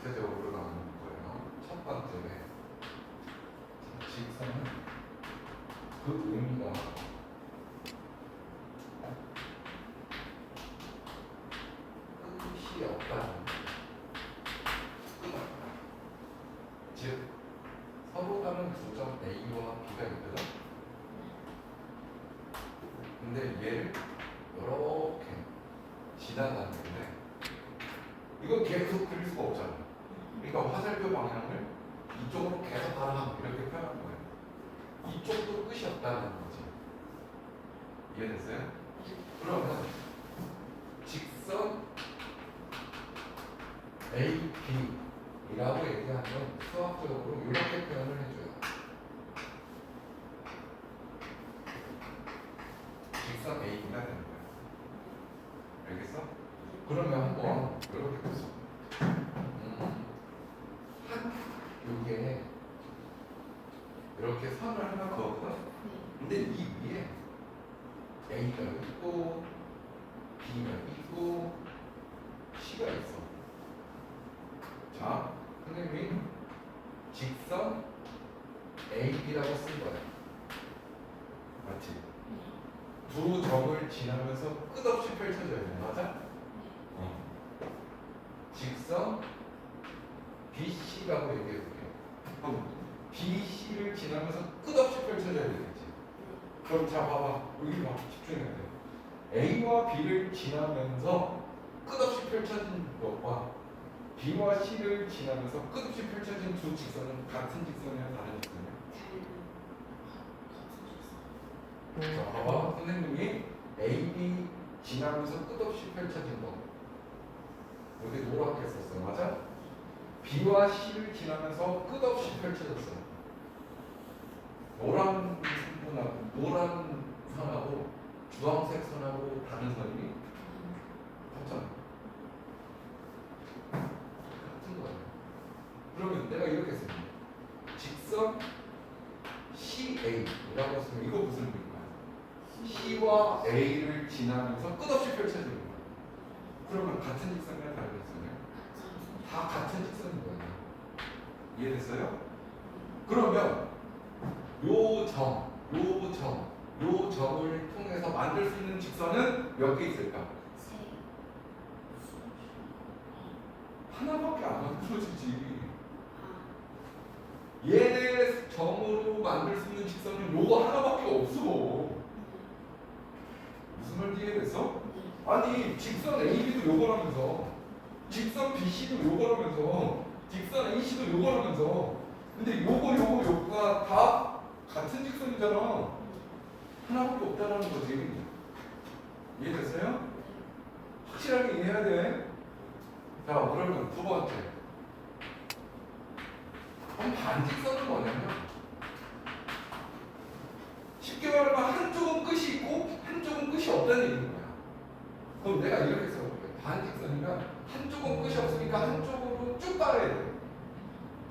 구체적으로 나오는 거예요. 첫 번째, 직선은 그 의미가 끝이 없다는 거예요. 즉 서로 다른 두 점 A와 B가 있거든. 근데 얘를 이렇게 지나가는데 이건 계속 그릴 수가 없잖아. 그러니까 화살표 방향을 이쪽으로 계속 가라 이렇게 표현한 거예요. 이쪽도 끝이 없다는 거지. 이해됐어요? 그러면 직선 AB이라고 얘기하면 수학적으로 이렇게 표현을 해줘요. 직선 AB가 되는 거야. 알겠어? 그러면 한번 이렇게 보자. 요게 이렇게 선을 하나 그었거든. 근데 이 위에 A가 있고 B가 있고 C가 있어. 자, 선생님이 직선 AB라고 쓴 거야. 맞지? 두 점을 지나면서 끝없이 펼쳐져야 돼. 맞아? 직선 BC라고 얘기해볼게. 그럼 BC를 지나면서 끝없이 펼쳐져야 되겠지. 그럼 자 봐봐. 여기 봐. 집중해야 돼. A와 B를 지나면서 끝없이 펼쳐진 것과 B와 C를 지나면서 끝없이 펼쳐진 두 직선은 같은 직선이야, 다른 직선이야? 자, 봐봐. 선생님이 A, B 지나면서 끝없이 펼쳐진 거. 여기 노랗게 썼어. 맞아? B와 C를 지나면서 끝없이 펼쳐졌어. 노란 선하고 주황색 선하고 다른 선이 같잖아. 같은 거야. 그러면 내가 이렇게 씁니다. 직선 CA라고 쓰면 이거 무슨 의미인가요? C와 A를 지나면서 끝없이 펼쳐지는 거야. 그러면 같은 직선이야, 다른 직선이야? 다 같은 직선인 거야. 이해됐어요? 그러면 요 점을 통해서 만들 수 있는 직선은 몇 개 있을까? 하나밖에 안 만들어지지. 얘네 점으로 만들 수 있는 직선은 요거 하나밖에 없어. 무슨 말인지 이해됐어? 아니 직선 AB도 요거라면서 직선 BC도 요거라면서 직선 AC도 요거라면서 근데 요거가 다 같은 직선이잖아. 하나밖에 없다라는 거지. 이해됐어요? 확실하게 이해해야 돼. 자, 그러면 두 번째. 그럼 반직선은 뭐냐면 쉽게 말하면 한쪽은 끝이 있고 한쪽은 끝이 없다는 얘기인 거야. 그럼 내가 이렇게 써볼게. 반직선이면 한쪽은 끝이 없으니까 한쪽으로 쭉 따라야 돼.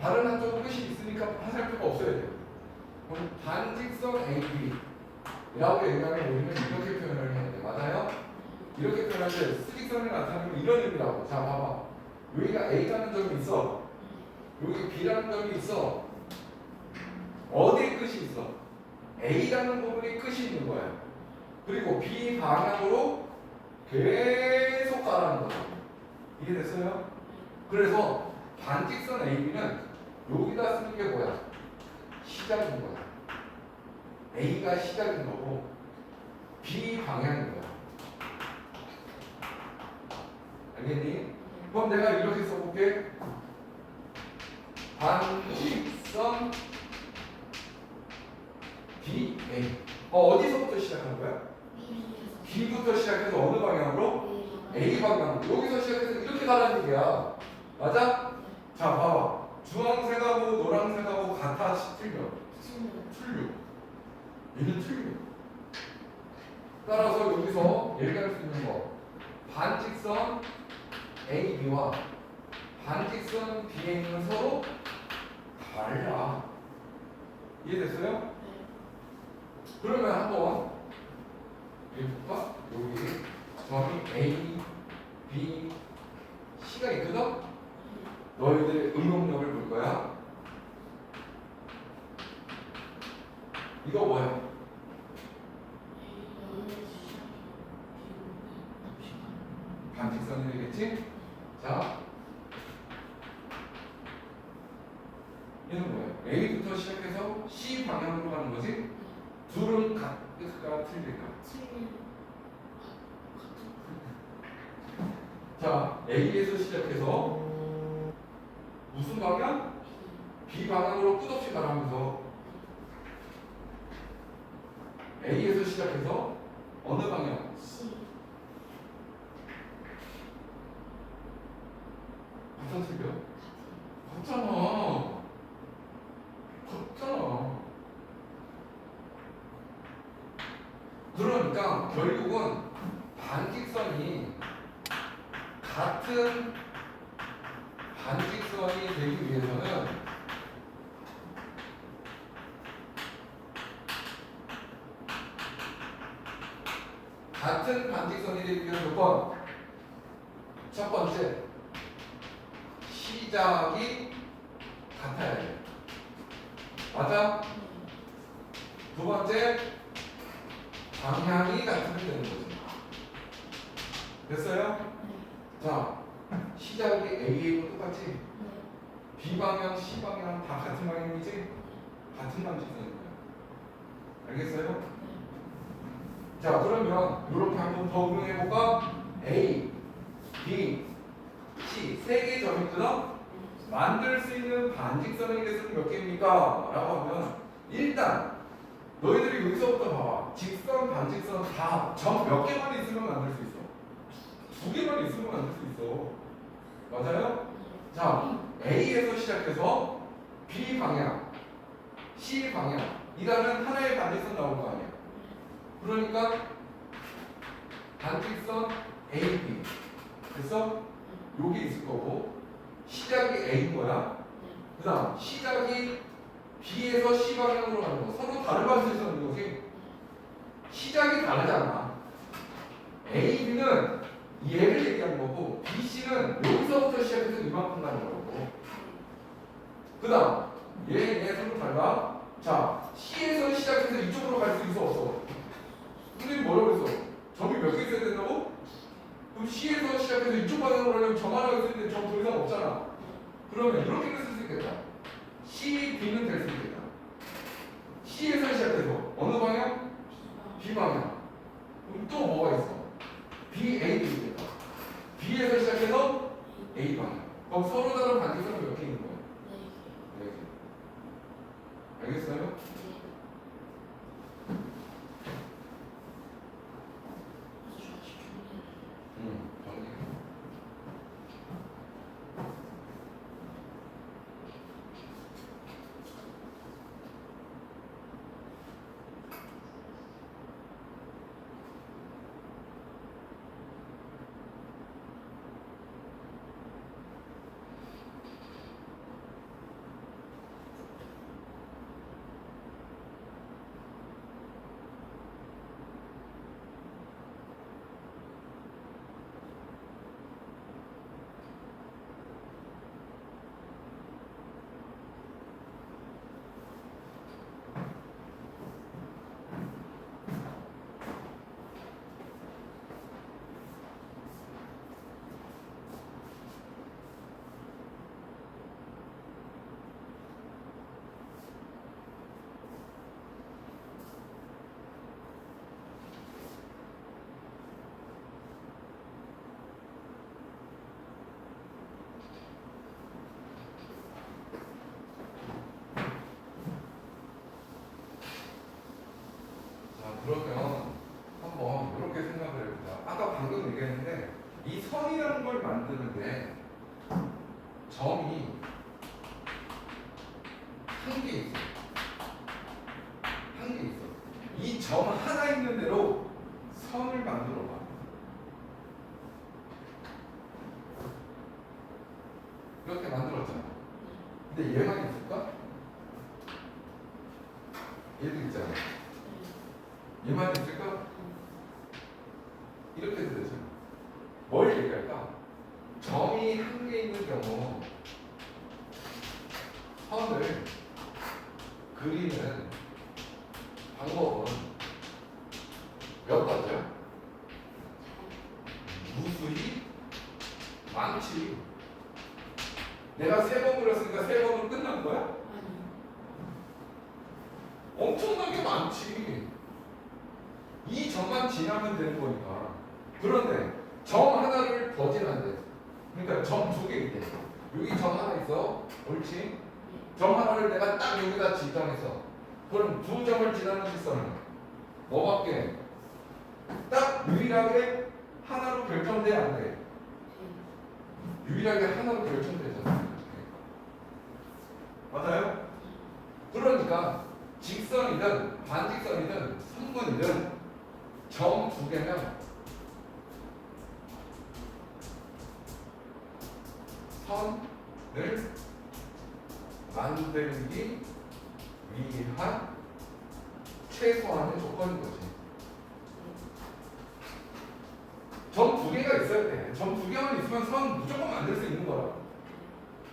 다른 한쪽은 끝이 있으니까 화살표가 없어야 돼. 그럼 반직선 AB라고 얘기하면 우리는 이렇게 표현을 해야 돼. 맞아요? 이렇게 표현할 때 수직선이 나타나면 이런 의미라고. 자, 봐봐. 여기가 A라는 점이 있어. 여기 B라는 점이 있어. 어디에 끝이 있어? A라는 부분에 끝이 있는 거야. 그리고 B 방향으로 계속 가라는 거야. 이해됐어요? 그래서 반직선 AB는 여기다 쓰는 게 뭐야? 시작인 거야. A가 시작인 거고 B 방향인 거야. 알겠니? 그럼 내가 이렇게 써볼게. 반직선 BA. 어디서부터 시작하는 거야? B부터 시작해서 어느 방향으로? A 방향으로. 여기서 시작해서 이렇게 가라는 얘기야. 맞아? 자, 봐봐. 주황색하고 노란색하고 같아, 틀려. 틀려. 얘는 틀려. 따라서 여기서 얘기할 수 있는 거. 반직선 AB와 반직선 BA는 서로 달라. 이해됐어요? 그러면 한번 여기 볼까? 여기 점이 A, B, C가 있거든? 너희들의 응용력을 볼 거야. 이거 뭐야? 반직선이 되겠지? 자, 얘는 뭐야? A부터 시작해서 C 방향으로 가는 거지? 둘은 같을까 틀릴까? 자, A에서 시작해서 무슨 방향? B 방향으로 끝없이 가라면서 A에서 시작해서 어느 방향? 같은 틀려? 같잖아. 같잖아. 그러니까 결국은 반직선이 같은 반직선이 되기 위해서는 같은 반직선이 되기 위해서 몇 번? 첫 번째, 시작이 같아야 돼. 맞아? 두 번째, 방향이 같으면 되는 거지. 됐어요? 자, 시작이 A하고 똑같지? B 방향, C 방향 다 같은 방향이지? 같은 반직선인 거야. 알겠어요? 자, 그러면 이렇게 한번 더 응용해볼까? A, B, C 세 개의 점이 있잖아? 만들 수 있는 반직선의 개수는 몇 개입니까? 라고 하면 일단 너희들이 여기서부터 봐봐. 직선, 반직선 다 점 몇 개만 있으면 만들 수 있어. 두 개만 있으면 만들 수 있어. 맞아요? 자, A에서 시작해서 B 방향, C 방향이라는 하나의 반직선 나올 거 아니야. 그러니까 반직선 AB 됐어? 여기 있을 거고 시작이 A인 거야. 그 다음 시작이 B에서 C 방향으로 가는 거. 서로 다른 반직선인 거지. 시작이 다르잖아. A, B는 얘를 얘기하는 거고 B, C는 여기서부터 시작해서 이만큼 가는 거고. 그 다음 얘 서로 달라. 자, C에서 시작해서 이쪽으로 갈 수 있어 없어? 선생님 뭐라고 했어? 점이 몇 개 있어야 된다고? 그럼 C에서 시작해서 이쪽 방향으로 가려면 점 하나가 있을 때 점 더 이상 없잖아. 그러면 이렇게는 쓸 수 있겠다. C, B는 될 수 있겠다. C에서 시작해서 어느 방향? B 방향. 그럼 또 뭐가 있어? B, A, B 있겠다. B에서 시작해서 A 방향. 그럼 서로 다른 반직선은 몇 개 있는 거야? 네 개. 알겠어요? 정리. 그러면 한번 이렇게 생각을 해보자. 아까 방금 얘기했는데 이 선이라는 걸 만드는데 점이 한 개 있어. 한 개 있어. 이 점 하나 있는 대로 선을 만들어 봐. 이렇게 만들었잖아. 근데 얘만 있을까? 얘도 있잖아. 얘만 있을까? 이렇게 되죠. 뭘 얘기할까? 점이 한 개 있는 경우 내가 3번 그렸으니까 3번으로 끝난 거야? 엄청나게 많지. 이 점만 지나면 되는 거니까. 그런데 점 하나를 더 지난대. 그러니까 점 2개 있대. 여기 점 하나 있어. 옳지? 점 하나를 내가 딱 여기다 지정했어. 그럼 2점을 지나는 직선은 뭐밖에? 딱 유일하게 하나로 결정돼 안 돼? 유일하게 하나로 결정되잖아. 맞아요? 그러니까 직선이든 반직선이든 선분이든 점 2개면 선을 만들기 위한 최소한의 조건인 거지. 점 2개가 있어야 돼. 점 2개만 있으면 선 무조건 만들 수 있는 거야.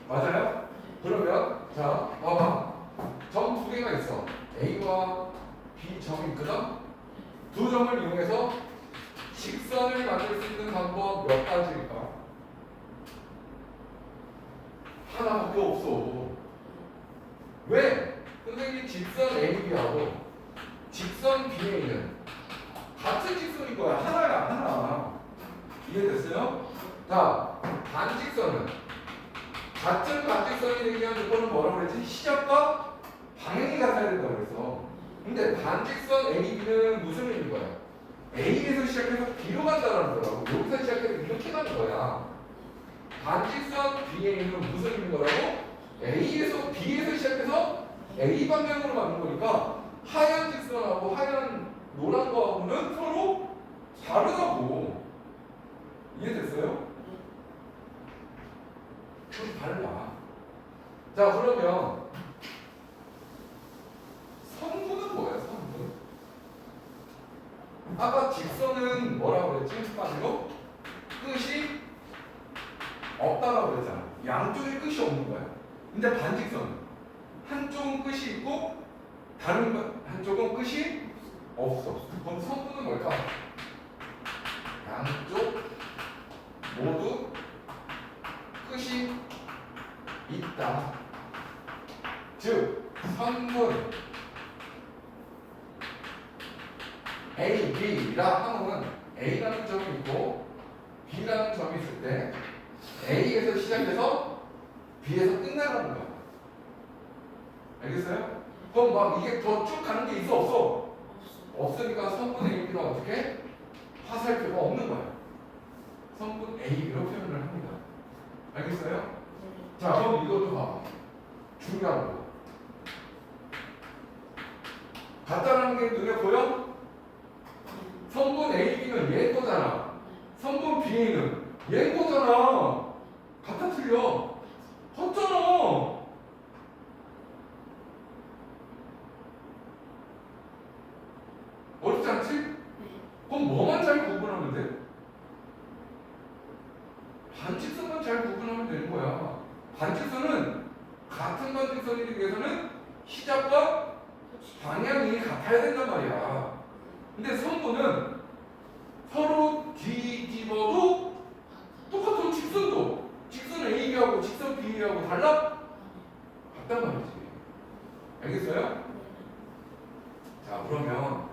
맞아요? 그러면 자 봐봐. 점 2개가 있어. A와 B 점이 있거든. 2점을 이용해서 직선을 만들 수 있는 방법 몇 가지일까? 하나밖에 없어. 왜? 선생님 직선 AB하고 직선 BA는 같은 직선인 거야. 하나야, 하나. 이해됐어요? 자, 반직선은 같은 반직선이 되기 위한 조건은 뭐라고 그랬지? 시작과 방향이 같아야 된다고 그랬어. 근데 반직선 AB는 무슨 의미인 거야? A에서 시작해서 B로 간다는 거라고. 여기서 시작해서 이렇게 가는 거야. 반직선 BA는 무슨 의미인 거라고? A에서 B에서 시작해서 A 방향으로 가는 거니까 하얀 직선하고 하얀 노란 거하고는 서로 다르다고. 이해됐어요? 좀 달라. 자, 그러면 선분은 뭐야, 선분? 아까 직선은 뭐라고 그랬지? 한마디로 끝이 없다라고 그랬잖아. 양쪽에 끝이 없는 거야. 근데 반직선은 한쪽은 끝이 있고 다른 한쪽은 끝이 없어. 그럼 선분은 뭘까? 양쪽 모두 끝이 있다. 즉 선분 A, B라 하면 A라는 점이 있고 B라는 점이 있을 때 A에서 시작해서 B에서 끝나가는 거야. 알겠어요? 그럼 막 이게 더 쭉 가는 게 있어 없어? 없으니까 선분 A, B가 어떻게? 화살표가 없는 거야. 선분 A, B로 표현을 합니다. 알겠어요? 자, 그럼 이것도 봐. 중요한 거. 같다라는 게 눈에 보여? 선분 A, B는 얘 거잖아. 선분 B는 얘 거잖아. 같아 틀려. 같잖아. 어렵지 않지? 그럼 뭐만 잘 구분하면 돼? 반직선만 잘 구분하면 되는 거야. 반직선은 같은 반직선이 되기 위해서는 시작과 방향이 같아야 된단 말이야. 근데 선분은 서로 뒤집어도 똑같은 직선도 직선 AB하고 직선 BA하고 달라? 같단 말이지. 알겠어요? 자, 그러면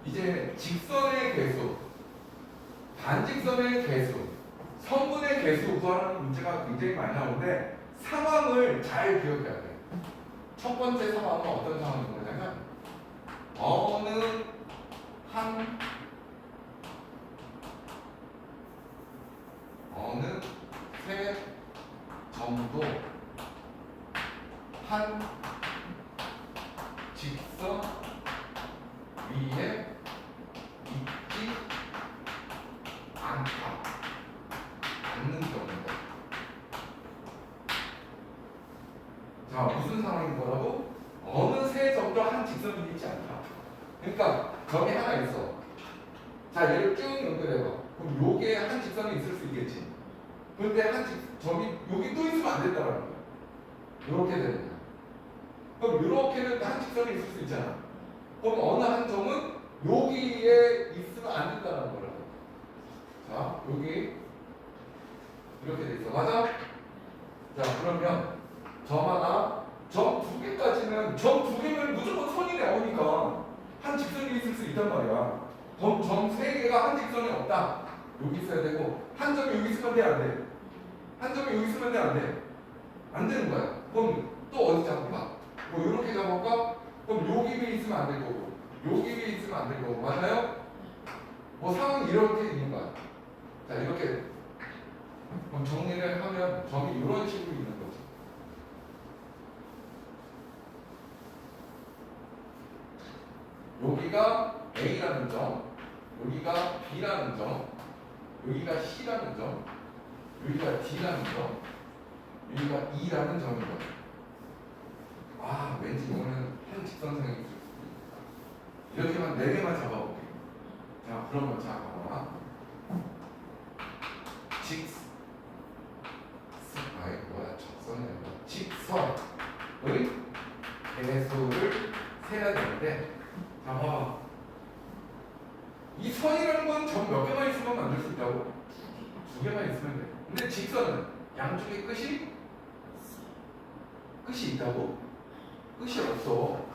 이제 직선의 개수, 반직선의 개수, 선분의 개수 구하는 문제가 굉장히 많이 나오는데 상황을 잘 기억해야 돼. 첫 번째 상황은 어떤 상황인 거냐면 어느 세 점도 한 직선 위에 있지 않는 경우다. 자, 무슨 상황인 거라고? 어느 세 점도 한 직선 위에 있지 않다. 그러니까 점이 하나 있어. 자, 얘를 쭉 연결해봐. 그럼 요게 한 직선이 있을 수 있겠지. 근데 점이 여기 또 있으면 안 된다는 거야. 요렇게 되는 거야. 그럼 요렇게는 한 직선이 있을 수 있잖아. 그럼 어느 한 점은 여기에 있으면 안 된다는 거라고. 자, 여기 이렇게 돼 있어. 맞아? 자, 그러면 점 하나, 점 두 개까지는 점 두 개면 무조건 선이 나오니까 한 직선이 있을 수 있단 말이야. 점 세 개가 한 직선이 없다. 여기 있어야 되고 한 점이 여기 있으면 돼, 안 돼? 한 점이 여기 있으면 돼, 안 돼? 안 되는 거야. 그럼 또 어디 잡을까? 뭐 이렇게 잡을까? 그럼 요 길이 있으면 안 될 거고 요 길이 있으면 안 될 거고 맞아요? 뭐 상황이 이렇게 있는 거야. 자, 이렇게 그럼 정리를 하면 점이 이런 식으로 있는 거지. 여기가 A라는 점, 여기가 B라는 점, 여기가 C라는 점, 여기가 D라는 점, 여기가 E라는 점인 거야. 아, 왠지 이거는 한 직선상이 있을 수도 있다. 이렇게만 네 개만 잡아볼게. 자, 그러면 자, 봐봐. 직선의 배수를 세야 되는데, 자, 봐봐. 이 선이라는 건 점 몇 개만 있으면 만들 수 있다고? 두 개만 있으면 돼. 근데 직선은 양쪽에 끝이 있다고? 끝이 없어.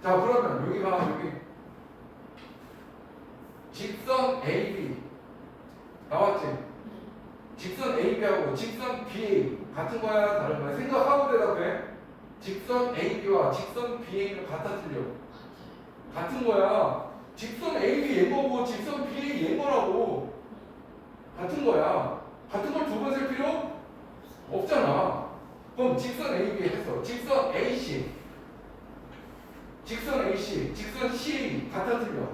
자, 그러면 여기 봐, 여기 직선 AB 나왔지? 직선 AB하고 직선 BA 같은 거야, 다른 거야? 생각하고 대답해. 직선 AB와 직선 BA는 같아, 틀려? 같은 거야. 직선 AB 얘거고 직선 BA 얘거라고. 같은 거야. 같은 걸 두 번 쓸 필요 없잖아. 그럼 직선 AB 해서 직선 AC, 직선 AC, 직선 CA 같아, 틀려?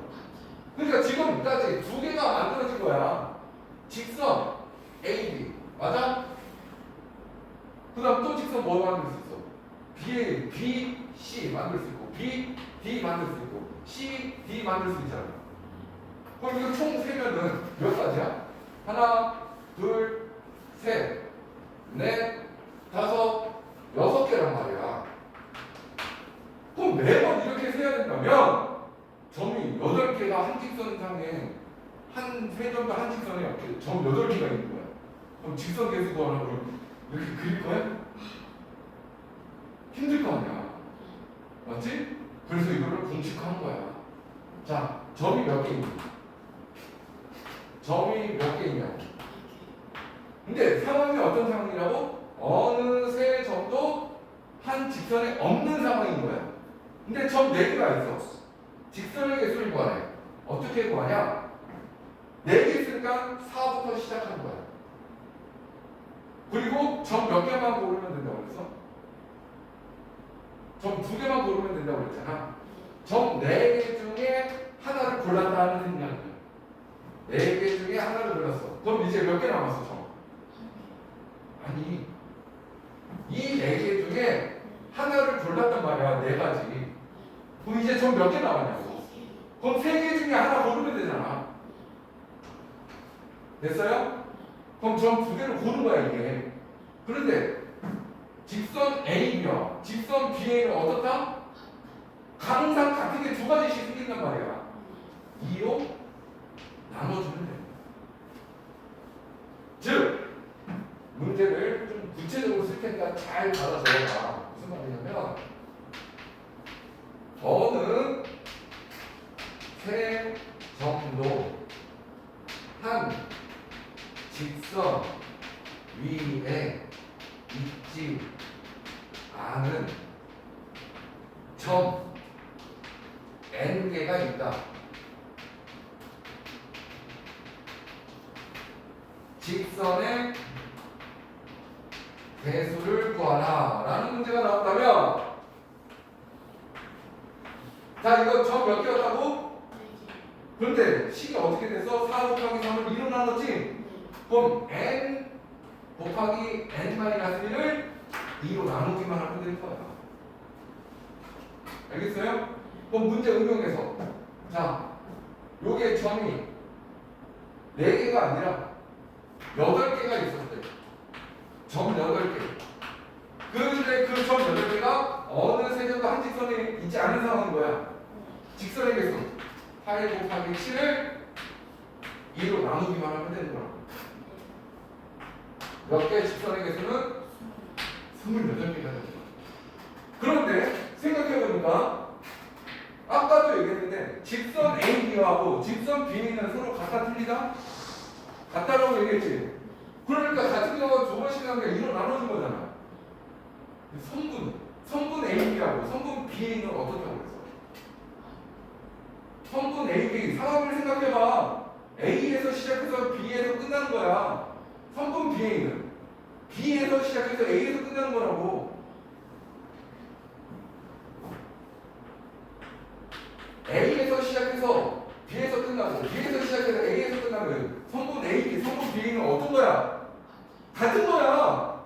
그러니까 지금까지 두 개가 만들어진 거야. 직선 AB 맞아? 그 다음 또 직선 뭐 만들 수 있어? BA, BC 만들 수 있고 BD 만들 수 있고 CD 만들 수 있잖아. 그럼 이거 총 세면은 몇 가지야? 하나, 둘, 셋, 넷, 다섯, 여섯 개란 말이야. 그럼 매번 이렇게 세야 된다면 점이 8개가 한 직선상에 한 세 점도 한 직선에 이렇게 점 8개가 있는 거야. 그럼 직선 계수 구하라고 그러면 이렇게 그릴 거야? 힘들 거 아니야. 맞지? 그래서 이거를 공식화한 거야. 자, 점이 몇 개 있냐? 점이 몇 개 있냐고. 근데 상황이 어떤 상황이라고? 어느새 점도 한 직선에 없는 상황인 거야. 근데 점 4개가 있어. 직선의 개수를 구하래. 어떻게 구하냐? 4개 있으니까 4부터 시작하는 거야. 그리고 점 몇 개만 고르면 된다고 그랬어? 점 2개만 고르면 된다고 그랬잖아. 점 4개 중에 하나를 골랐다는 생각이야. 4개 중에 하나를 골랐어. 그럼 이제 몇 개 남았어, 점? 아니, 이 4개 중에 하나를 골랐단 말이야, 4가지. 그럼 이제 점 몇 개 남았냐고. 그럼 3개 중에 하나 고르면 되잖아. 됐어요? 그럼 점 2개를 고른 거야, 이게. 그런데 직선 AB와 직선 BA는 어떻다? 항상 같은 게 2가지씩 생긴단 말이야. 2로 나눠주면 돼. 즉, 문제를 좀 구체적으로 쓸 테니까 잘 받아 적어봐. 무슨 말이냐면, 어느 세 점도 한 직선 위에 있지 않은 점 n개가 있다. 직선의 배수를 구하라 라는 문제가 나왔다면, 자, 이거 점 몇 개였다고? 그런데 식이 어떻게 돼서 4 곱하기 3을 2로 나눴지? 그럼 n 곱하기 n-1을 2로 나누기만 하면 될 거야. 알겠어요? 그럼 문제 응용해서, 자, 요게 점이 4개가 아니라 8개가 있었대. 점 8개. 그런데 그 점 8개가 어느 세 점도 한 직선에 있지 않은 상황인 거야. 직선의 개수 8 곱하기 7을 2로 나누기만 하면 되는 거야. 몇 개 직선의 개수는? 28개가 되죠. 그런데 생각해보니까 아까도 얘기했는데 직선 AB하고 직선 BA는 서로 같다 틀리다? 같다라고 얘기했지. 그러니까 같은 경우가 두 번씩 하는 게 2로 나눠준 거잖아. 성분 AB하고 성분 BA는 어떻다고 그랬어? 성분 AB 상황을 생각해봐. A에서 시작해서 B에서 끝나는 거야. 성분 BA는 B에서 시작해서 A에서 끝나는 거라고. A에서 시작해서 B에서 끝나고 B에서 시작해서 A에서 끝나면 성분 A, 성분 B는 어떤 거야? 같은 거야.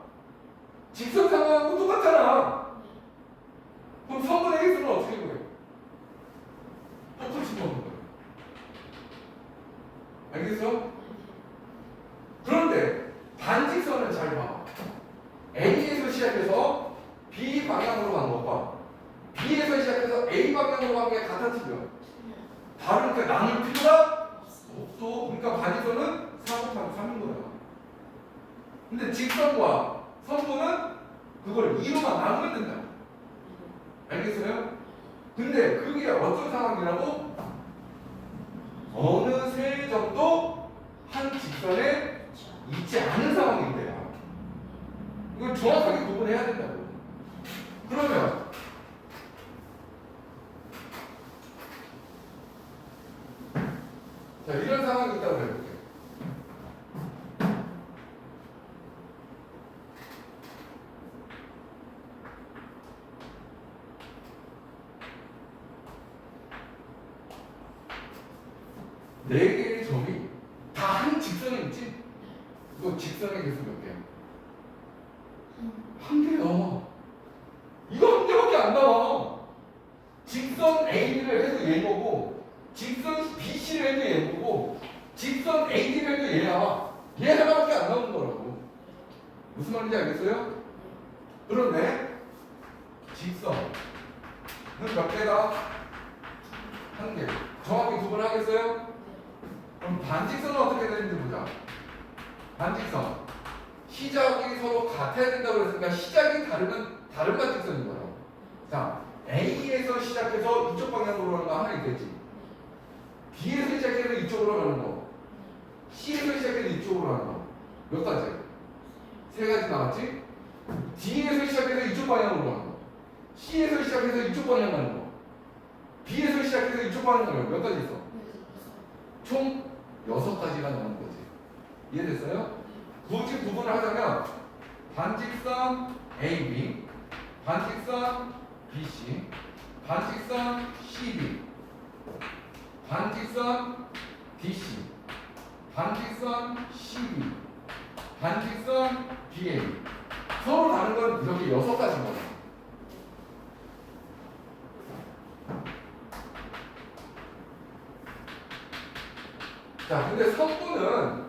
직선 상황하고 똑같잖아. 그럼 성분 A수는 어떻게 구해? 똑같이 구하는 거야. 알겠어? 그런데 반직선은 잘 봐. A에서 시작해서 B 방향으로 가는 것과 B에서 시작해서 A 방향으로 가는 게 같아 틀려. 다르니까 나눌 필요가 없어. 그러니까 반직선은 4 곱하기 3인 거야. 근데 직선과 선분은 그걸 2로만 나누면 된다. 알겠어요? 근데 그게 어떤 상황이라고? 어느 세 정도 한 직선에 있지 않은 상황인데요. 이걸 정확하게 구분해야 된다고. 그러면 자, 이런 상황이 있다고 해볼게요. 네 개의 점이 다 한 직선에 있지? 이거 직선의 개수 몇 개야? 한 개야. 이거 한 개밖에 안 나와. 직선 AB를 해도 얘거고, 직선 BC를 해도 얘거고, 직선 AD를 해도 얘야. 얘 하나밖에 안 나오는 거라고. 무슨 말인지 알겠어요? 그런데 직선은 몇 개다? 한 개. 정확히 구분하겠어요? 그럼 반직선은 어떻게 되는지 보자. 반직선. 시작이 서로 같아야 된다고 그랬으니까 시작이 다르면 다른 반직선인 거예요. 자, A에서 시작해서 이쪽 방향으로 가는 거 하나 있겠지. B에서 시작해서 이쪽으로 가는 거. C에서 시작해서 이쪽으로 가는 거. 몇 가지? 세 가지 나왔지? D에서 시작해서 이쪽 방향으로 가는 거. C에서 시작해서 이쪽 방향 가는 거. B에서 시작해서 이쪽 방향 가는 거. 몇 가지 있어? 총 6가지가 나오는 거지. 이해됐어요? 굳이 구분을 하자면 반직선 AB, 반직선 BC, 반직선 CB, 반직선 DC, 반직선 CB, 반직선 BA. 서로 다른 건 이렇게 6가지인 거야. 자, 근데 성분은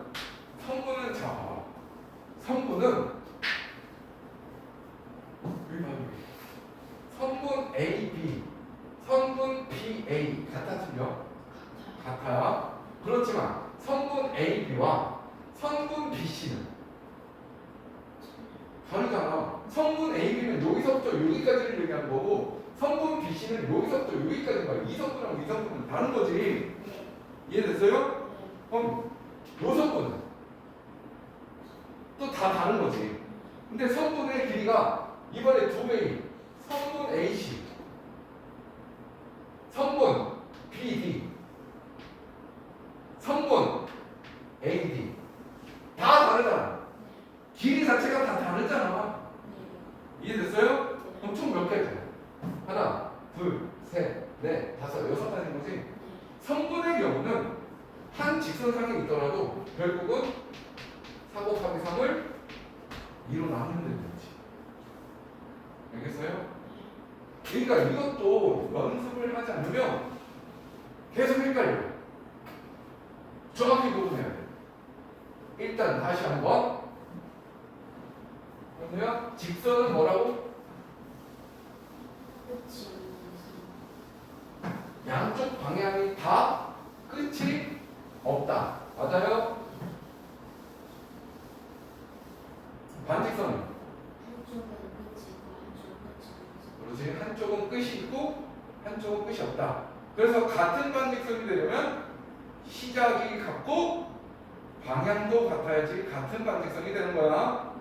자, 성분은 성분 AB, 성분 BA 같아 틀려? 같아요. 그렇지만 성분 AB와 성분 BC는 다르잖아. 성분 AB는 여기서부터 여기까지를 얘기하는 거고 성분 BC는 여기서부터 여기까지인 거야. 이 성분하고 이 성분은 다른 거지. 이해됐어요? 그럼 요 성분은 또 다 다른 거지. 근데 성분의 길이가 이번에 2배인 성분 AC, 성분 BD, 성분 AD 다 다르잖아. 길이 자체가 다 다르잖아. 이해됐어요? 그럼 총 몇 개죠? 하나, 둘, 셋, 넷, 다섯, 6가지인 거지. 성분의 경우는 한 직선상에 있더라도 결국은 4 곱하기 3을 2로 나누면 되는 거지. 알겠어요? 그러니까 이것도 연습을 하지 않으면 계속 헷갈려. 정확히 구분해야 돼. 일단 다시 한번. 그러면 직선은 뭐라고? 양쪽 방향이 다 끝이 없다. 맞아요? 반직선은 그치? 한쪽은 끝이 있고 한쪽은 끝이 없다. 그래서 같은 반직선이 되려면 시작이 같고 방향도 같아야지 같은 반직선이 되는 거야.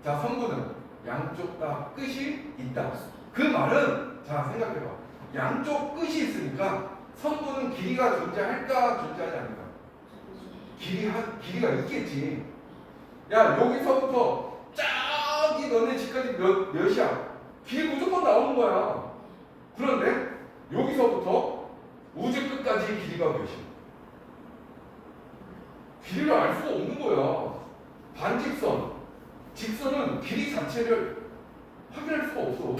자, 선분은 양쪽 다 끝이 있다. 그 말은 자 생각해봐. 양쪽 끝이 있으니까 선분은 길이가 존재할까 존재하지 않을까? 길이가 있겠지. 야 여기서부터 저기 너네 집까지 몇이야? 길이 무조건 나오는 거야. 그런데 여기서부터 우주 끝까지 길이가 몇이야? 길이를 알 수가 없는 거야. 반직선, 직선은 길이 자체를 확인할 수가 없어.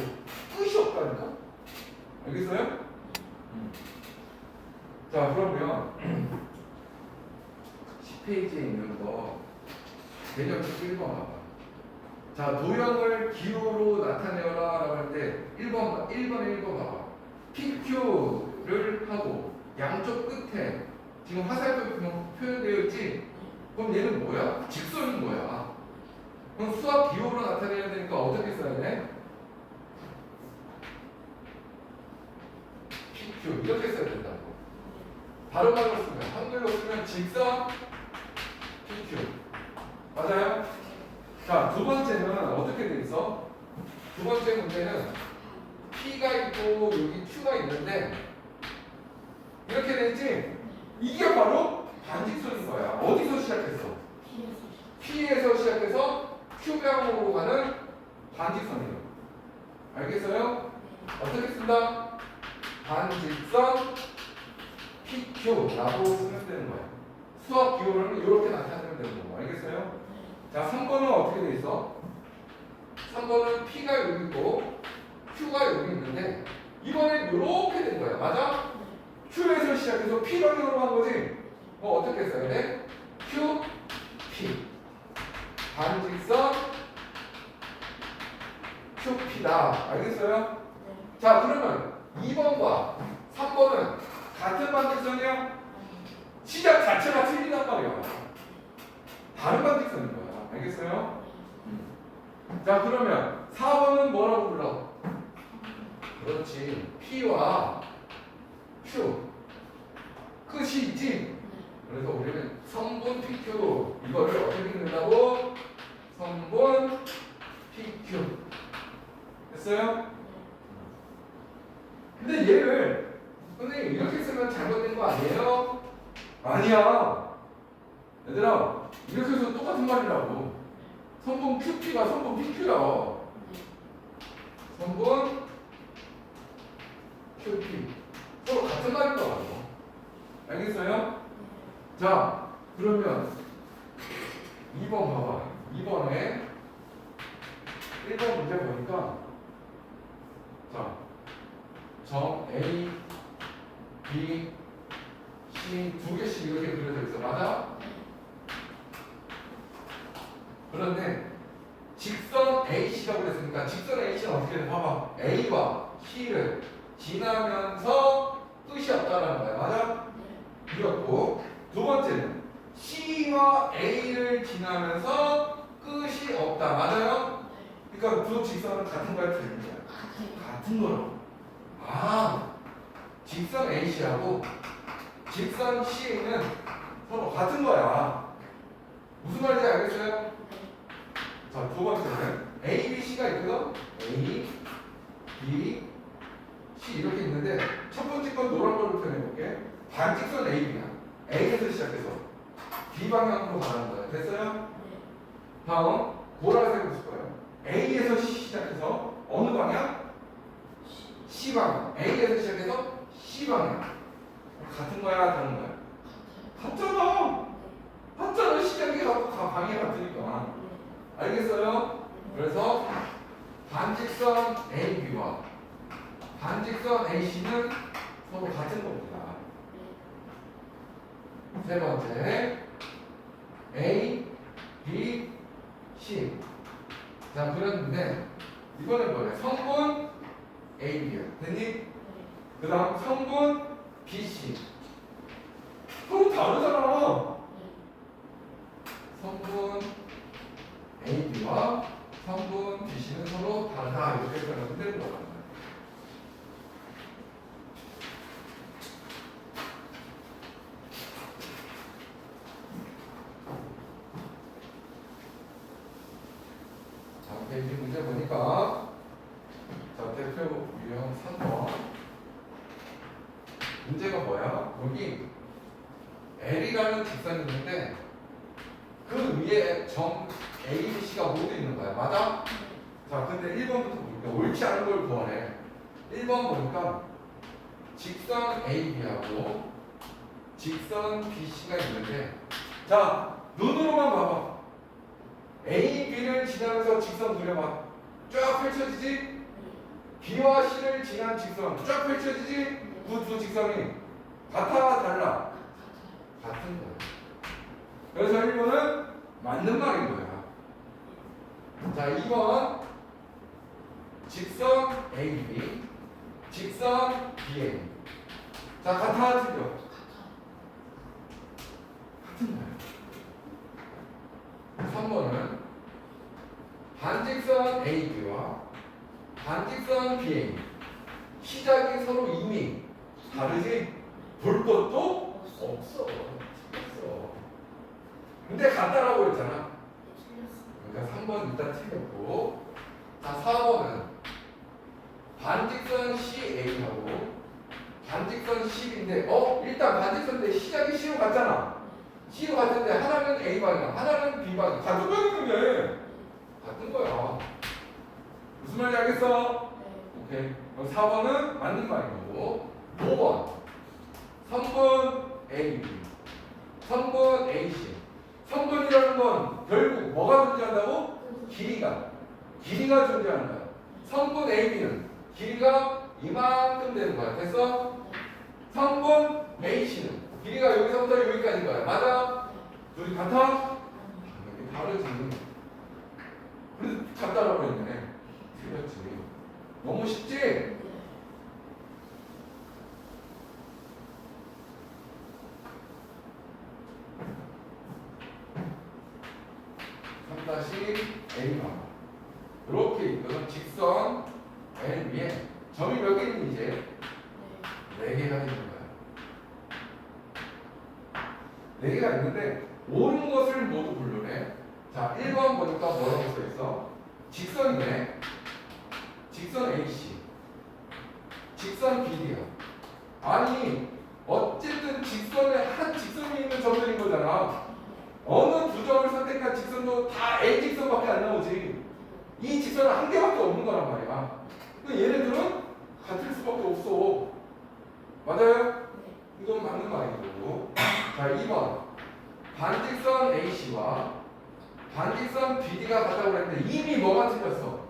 끝이 없다니까. 알겠어요? 자 그러면 10페이지에 있는 거 개념식 1번 봐봐. 자 도형을 기호로 나타내어라 라고 할 때 1번에 1번 봐봐. PQ를 하고 양쪽 끝에 지금 화살표 표현되어 있지? 그럼 얘는 뭐야? 직선인 거야. 그럼 수학 기호로 나타내야 되니까 어떻게 써야 돼? PQ 이렇게 써야 된다고. 다른 말로 쓰면 한글로 쓰면 직선 PQ 맞아요? 자, 두 번째는 어떻게 돼 있어? 두 번째 문제는 P가 있고 여기 Q가 있는데 이렇게 돼 있지? 이게 바로 반직선인 거야. 어디서 시작했어? P에서 시작해서 Q방향으로 가는 반직선이에요. 알겠어요? 어떻게 쓴다? 반직선 PQ라고 쓰면 되는 거야. 수학 기호를 이렇게 나타내면 되는 거고. 알겠어요? 자, 3번은 어떻게 돼 있어? 3번은 P가 여기 있고 Q가 여기 있는데 이번엔 이렇게 된 거야. 맞아? Q에서 시작해서 P 방향으로 간 거지? 어떻게 써야 돼? Q, P 반직선 QP다. 알겠어요? 자, 그러면 2번과 3번은 같은 반직선이야? 시작 자체가 틀린단 말이야. 다른 반직선인 거야. 알겠어요? 자, 그러면 4번은 뭐라고 불러? 그렇지. P와 Q 끝이 있지? 그래서 우리는 선분 PQ 이거를 어떻게 읽는다고? 선분 PQ 됐어요? 근데 얘를 선생님 이렇게 쓰면 잘못된 거 아니에요? 아니야. 얘들아 이렇게 해서 똑같은 말이라고. 선분 QP가 선분 PQ야. 선분 QP 서로 같은 말인 거라고. 알겠어요? 자 그러면 2번 봐봐. 2번에 1번 문제 보니까 자 점 A, B, C 두 개씩 이렇게 그려져 있어. 맞아? 그런데 직선 AC라고 그랬으니까 직선 AC는 어떻게 돼? 봐봐. A와 C를 지나면서 끝이 없다라는 거야. 맞아? 이었고 두 번째는 C와 A를 지나면서 끝이 없다. 맞아요? 그러니까 두 직선은 같은 거야, 틀린 거야? 같은 거라고. 아, 직선 AC하고 직선 CA는 서로 같은 거야. 무슨 말인지 알겠어요? 자, 두 번째는 A, B, C가 있거든? A, B, C 이렇게 있는데 첫 번째 건 노란 걸로 표현해볼게. 반직선 AB야. A에서 시작해서 B 방향으로 가는 거야. 됐어요? 다음 보라색으로 쓸 거예요. A에서 시작해서 어느 방향? C 방향. A에서 시작해서 C 방향. 같은 거야, 다른 거야? 같잖아. 같잖아. 시작이 같고 방향이 같으니까. 알겠어요? 그래서 반직선 AB와 반직선 AC는 서로 같은 겁니다. 세 번째 A, B, C. 자, 그랬는데 이거는 뭐래? 성분 AB야. 됐니? 그 다음 성분 BC. 서로 다르잖아. 성분 AB와 성분 BC는 서로 다르다. 이렇게 표현하면 되는 거야. 뭐야? 여기 L이라는 직선이 있는데 그 위에 점 A, B, C가 모두 있는 거야. 맞아? 자, 근데 1번부터 볼게요. 옳지 않은 걸 구하래. 1번 보니까 직선 AB하고 직선 BC가 있는데 자, 눈으로만 봐봐. AB를 지나면서 직선 그려봐. 쫙 펼쳐지지? B와 C를 지난 직선 쫙 펼쳐지지? 그 두 직선이 같아 달라? 같은 거야. 그래서 1번은 맞는 말인 거야. 자, 2번 직선 AB 직선 BA. 자, 같아 틀려? 같은 거야. 3번은 반직선 AB와 반직선 BA 시작이 서로 이미 다르지? 볼 것도 없어. 근데 같다라고 했잖아. 그러니까 3번 일단 틀렸고, 자 4번은 반직선 CA하고 반직선 CB인데 일단 반직선인데 시작이 C로 같잖아. C로 같은데 하나는 A 방향, 하나는 B 방향. 같은 방향이네. 같은 거야. 무슨 말인지 알겠어? 오케이. 그럼 4번은 맞는 말인 거고, 5번 3번 AB 3번 AC 3번이라는 건 결국 뭐가 존재한다고? 길이가 존재하는 거야. 3번 AB는 길이가 이만큼 되는 거야. 됐어? 3번 AC는 길이가 여기서부터 여기까지인 거야. 맞아? 둘이 같아? 당연히 다르지. 그래서 같다라고 했네. 틀렸지. 너무 쉽지? 다시 A방 이렇게 이거는 직선 L 위에 점이 몇 개 있는 이제 4개가 있는 거야. 4개가 있는데 옳은 것을 모두 분류해. 자, 1번 보니까 뭐라고 써있어? 직선이네. 직선 AC 직선 BD야. 아니 어쨌든 직선에 한 직선이 있는 점들인 거잖아. 어느 두 점을 선택한 직선도 다 A 직선밖에 안 나오지. 이 직선은 한 개밖에 없는 거란 말이야. 그러니까 얘네들은 같을 수밖에 없어. 맞아요? 이건 맞는 말이고. 자, 2번 반직선 AC와 반직선 BD가 같다고 그랬는데 이미 뭐가 틀렸어?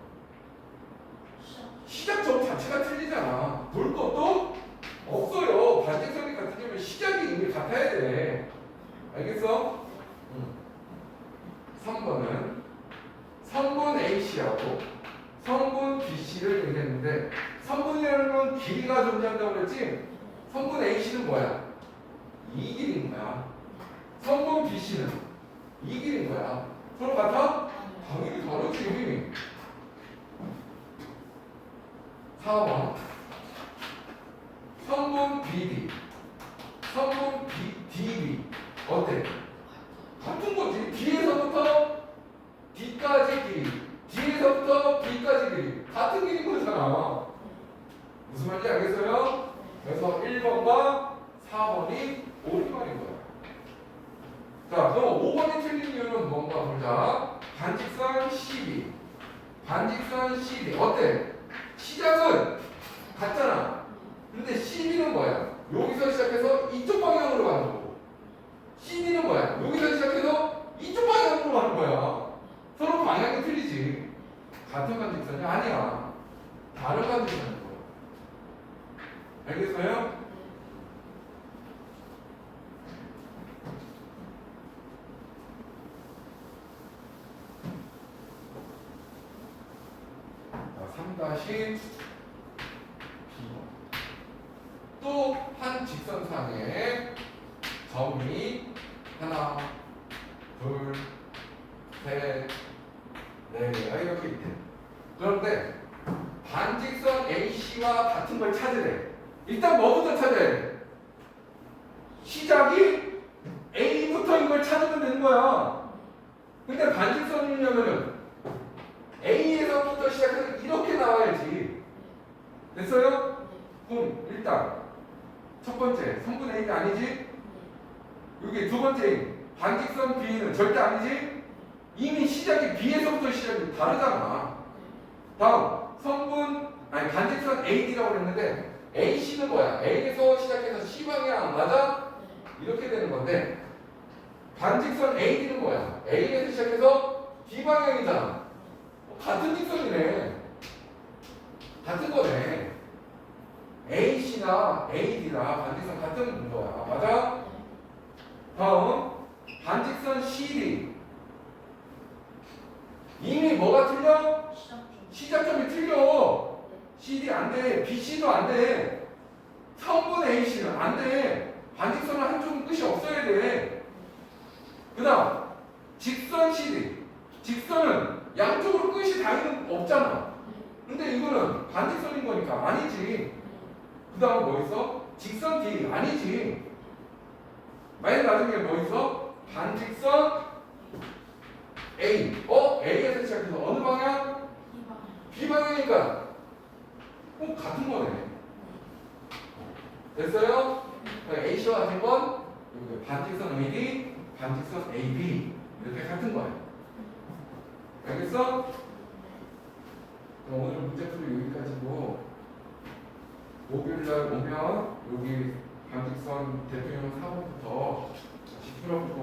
시작점 자체가 틀리잖아. 볼 것도 없어요. 반직선이 같으려면 시작이 이미 같아야 돼. 알겠어? 3번은 성분 AC하고 성분 BC를 얘기했는데 성분이라는 건 길이가 존재한다고 그랬지? 성분 AC는 뭐야? 이 길인 거야. 성분 BC는 이 길인 거야. 서로 같아? 당연히 다르지. 4번 성분 BD 성분 DB 어때? 같은 거지. D에서부터 D까지 길이, D에서부터 B까지 길이 같은 길인 거잖아. 무슨 말인지 알겠어요? 그래서 1번과 4번이 옳은 말인 거야. 자, 그럼 5번이 틀린 이유는 뭔가 보자. 반직선 CB, 반직선 CD 어때? 시작은 같잖아. 근데 CB는 뭐야? 여기서 시작해서 이쪽 방향으로 가는 거고, CD는 뭐야? 여기서 시작해서 이쪽 방향으로 가는 거야. 서로 방향이 틀리지. 같은 반직선이 아니야. 다른 반직선인 거야. 알겠어요? 자, 3-B번 또 한 직선상에 점이 하나, 둘, 셋, 네 개가 이렇게 있대. 그런데 반직선 AC와 같은 걸 찾으래. 일단 뭐부터 찾아야 돼? 시작이 A부터인 걸 찾으면 되는 거야. 근데 반직선이려면은 A에서부터 시작해서 이렇게 나와야지. 됐어요? 그럼 일단 첫 번째 성분 A가 아니지? 여기 두 번째 반직선 B는 절대 아니지? 이미 시작이 B에서부터 시작이 다르잖아. 다음 반직선 AD라고 했는데 AC는 뭐야? A에서 시작해서 C 방향 맞아? 이렇게 되는 건데 반직선 AD는 뭐야? A에서 시작해서 B 방향이잖아. 같은 직선이네. 같은 거네. AC나 AD나 반직선 같은 거야. 맞아? 다음 반직선 CD. 이미 뭐가 틀려? 시작점이 틀려. CD 안 돼. BC도 안 돼. 성분 AC는 안 돼. 반직선은 한쪽은 끝이 없어야 돼. 그 다음 직선 CD. 직선은 양쪽으로 끝이 당연히 없잖아. 근데 이거는 반직선인 거니까 아니지. 그 다음 뭐 있어? 직선 D 아니지. 만약 나중에 뭐 있어? 반직선 A. A에서 시작해서 어느 방향? B 방향이니까 같은 거네. 됐어요? AC와 같은 건 여기 반직선 AD, 반직선 AB 이렇게 같은 거예요. 알겠어? 오늘 문제풀이 여기까지고 목요일날 오면 여기 반직선 대표형 4번부터 10%부터